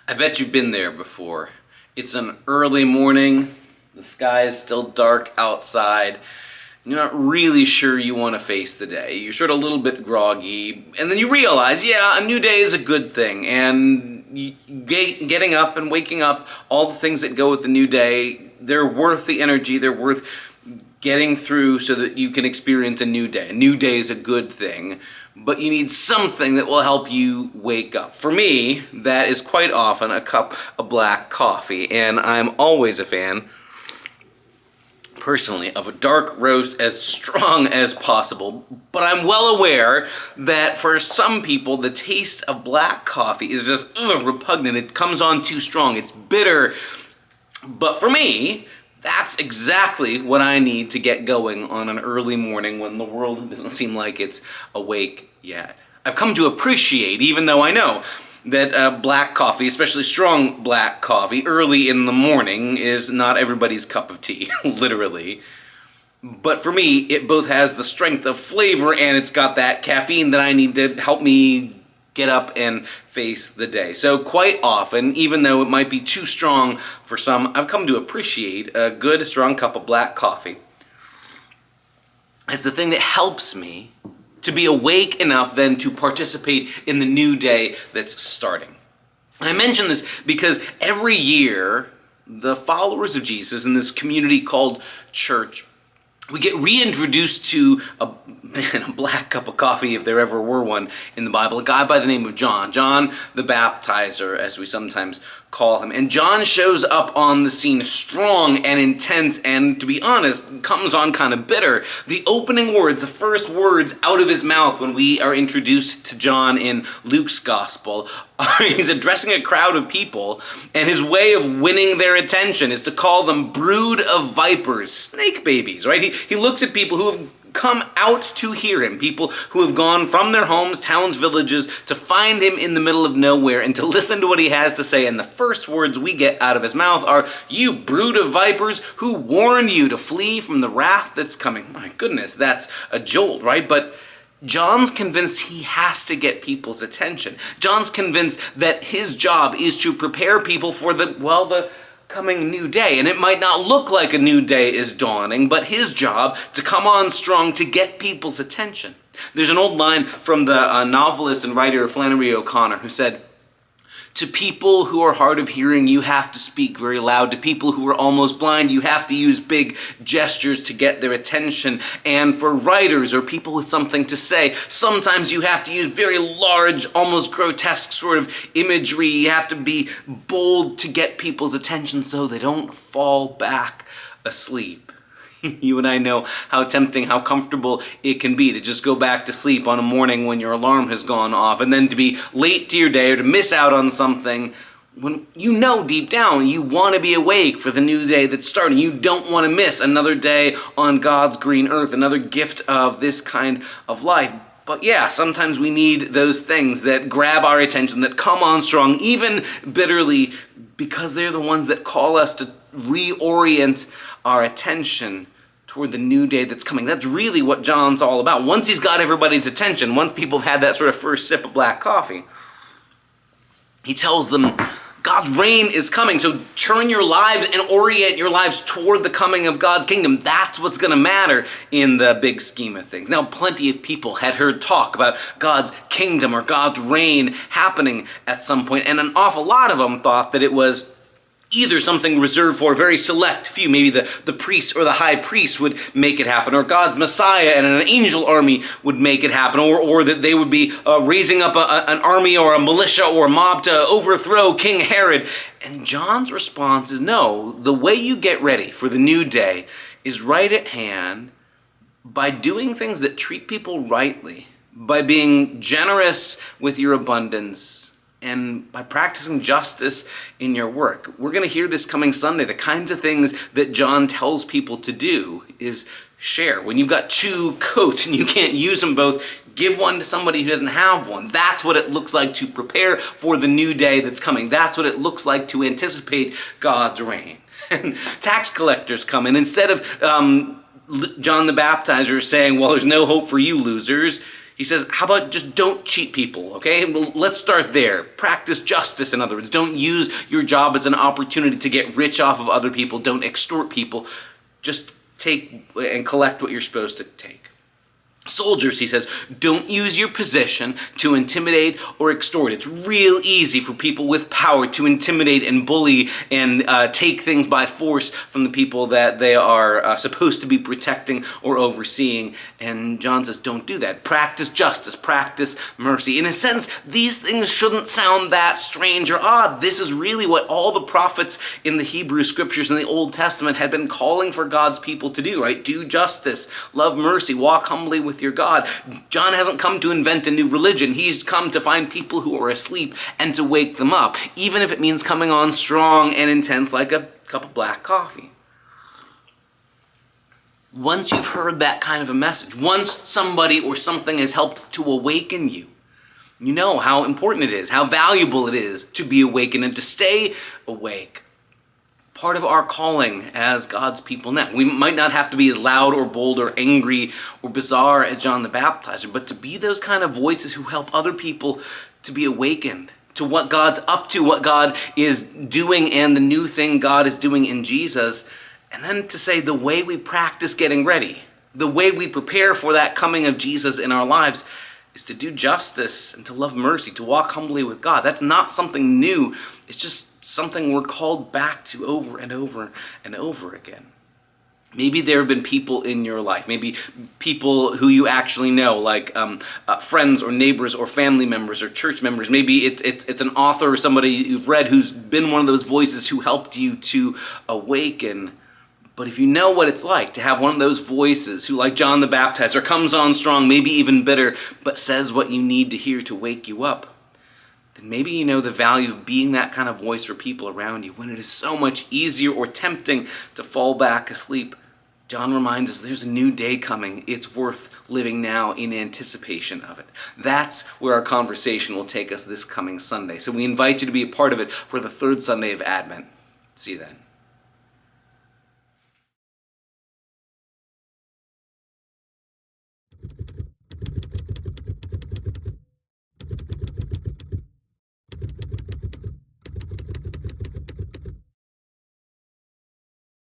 I bet you've been there before. It's an early morning, the sky is still dark outside, you're not really sure you want to face the day. You're sort of a little bit groggy, and then you realize, yeah, a new day is a good thing, and getting up and waking up, all the things that go with the new day, they're worth the energy, they're worth getting through so that you can experience a new day. A new day is a good thing, but you need something that will help you wake up. For me, that is quite often a cup of black coffee, and I'm always a fan, personally, of a dark roast as strong as possible, but I'm well aware that for some people the taste of black coffee is just repugnant. It comes on too strong, it's bitter, but for me, that's exactly what I need to get going on an early morning when the world doesn't seem like it's awake yet. I've come to appreciate, even though I know that black coffee, especially strong black coffee, early in the morning is not everybody's cup of tea, literally. But for me, it both has the strength of flavor and it's got that caffeine that I need to help me get up and face the day. So quite often, even though it might be too strong for some, I've come to appreciate a good, strong cup of black coffee as the thing that helps me to be awake enough then to participate in the new day that's starting. I mention this because every year, the followers of Jesus in this community called church, we get reintroduced to a black cup of coffee, if there ever were one in the Bible, a guy by the name of John the Baptizer, as we sometimes call him. And John shows up on the scene strong and intense, and to be honest, comes on kind of bitter. The opening words, the first words out of his mouth when we are introduced to John in Luke's gospel, he's addressing a crowd of people, and his way of winning their attention is to call them brood of vipers, snake babies, right? He looks at people who have come out to hear him, people who have gone from their homes, towns, villages, to find him in the middle of nowhere and to listen to what he has to say. And the first words we get out of his mouth are, "You brood of vipers, who warned you to flee from the wrath that's coming?" My goodness, that's a jolt, right? But John's convinced he has to get people's attention. John's convinced that his job is to prepare people for the coming new day. And it might not look like a new day is dawning, but his job to come on strong to get people's attention. There's an old line from the novelist and writer Flannery O'Connor who said, "To people who are hard of hearing, you have to speak very loud. To people who are almost blind, you have to use big gestures to get their attention. And for writers or people with something to say, sometimes you have to use very large, almost grotesque sort of imagery. You have to be bold to get people's attention so they don't fall back asleep." You and I know how tempting, how comfortable it can be to just go back to sleep on a morning when your alarm has gone off, and then to be late to your day or to miss out on something when you know deep down you want to be awake for the new day that's starting. You don't want to miss another day on God's green earth, another gift of this kind of life. But yeah, sometimes we need those things that grab our attention, that come on strong, even bitterly, because they're the ones that call us to reorient our attention toward the new day that's coming. That's really what John's all about. Once he's got everybody's attention, once people have had that sort of first sip of black coffee, he tells them God's reign is coming, so turn your lives and orient your lives toward the coming of God's kingdom. That's what's going to matter in the big scheme of things. Now, plenty of people had heard talk about God's kingdom or God's reign happening at some point, and an awful lot of them thought that it was either something reserved for a very select few, maybe the priest or the high priest would make it happen, or God's Messiah and an angel army would make it happen, or that they would be raising up an army or a militia or a mob to overthrow King Herod. And John's response is, no, the way you get ready for the new day is right at hand by doing things that treat people rightly, by being generous with your abundance, and by practicing justice in your work. We're going to hear this coming Sunday. The kinds of things that John tells people to do is share. When you've got two coats and you can't use them both, give one to somebody who doesn't have one. That's what it looks like to prepare for the new day that's coming. That's what it looks like to anticipate God's reign. And tax collectors come in. Instead of John the Baptizer saying, well, there's no hope for you losers, He says, how about just don't cheat people, okay? Well, let's start there. Practice justice, in other words. Don't use your job as an opportunity to get rich off of other people. Don't extort people. Just take and collect what you're supposed to take. Soldiers, he says, don't use your position to intimidate or extort. It's real easy for people with power to intimidate and bully and take things by force from the people that they are supposed to be protecting or overseeing. And John says, don't do that. Practice justice, practice mercy. In a sense, these things shouldn't sound that strange or odd. This is really what all the prophets in the Hebrew scriptures in the Old Testament had been calling for God's people to do, right? Do justice, love mercy, walk humbly with your God. John hasn't come to invent a new religion. He's come to find people who are asleep and to wake them up, even if it means coming on strong and intense like a cup of black coffee. Once you've heard that kind of a message, once somebody or something has helped to awaken you, you know how important it is, how valuable it is to be awakened and to stay awake. Part of our calling as God's people now. We might not have to be as loud or bold or angry or bizarre as John the Baptizer, but to be those kind of voices who help other people to be awakened to what God's up to, what God is doing, and the new thing God is doing in Jesus. And then to say the way we practice getting ready, the way we prepare for that coming of Jesus in our lives is to do justice and to love mercy, to walk humbly with God. That's not something new. It's just something we're called back to over and over and over again. Maybe there have been people in your life, maybe people who you actually know, like friends or neighbors or family members or church members. Maybe it's an author or somebody you've read who's been one of those voices who helped you to awaken. But if you know what it's like to have one of those voices who, like John the Baptizer, comes on strong, maybe even bitter, but says what you need to hear to wake you up, then maybe you know the value of being that kind of voice for people around you when it is so much easier or tempting to fall back asleep. John reminds us there's a new day coming. It's worth living now in anticipation of it. That's where our conversation will take us this coming Sunday. So we invite you to be a part of it for the third Sunday of Advent. See you then.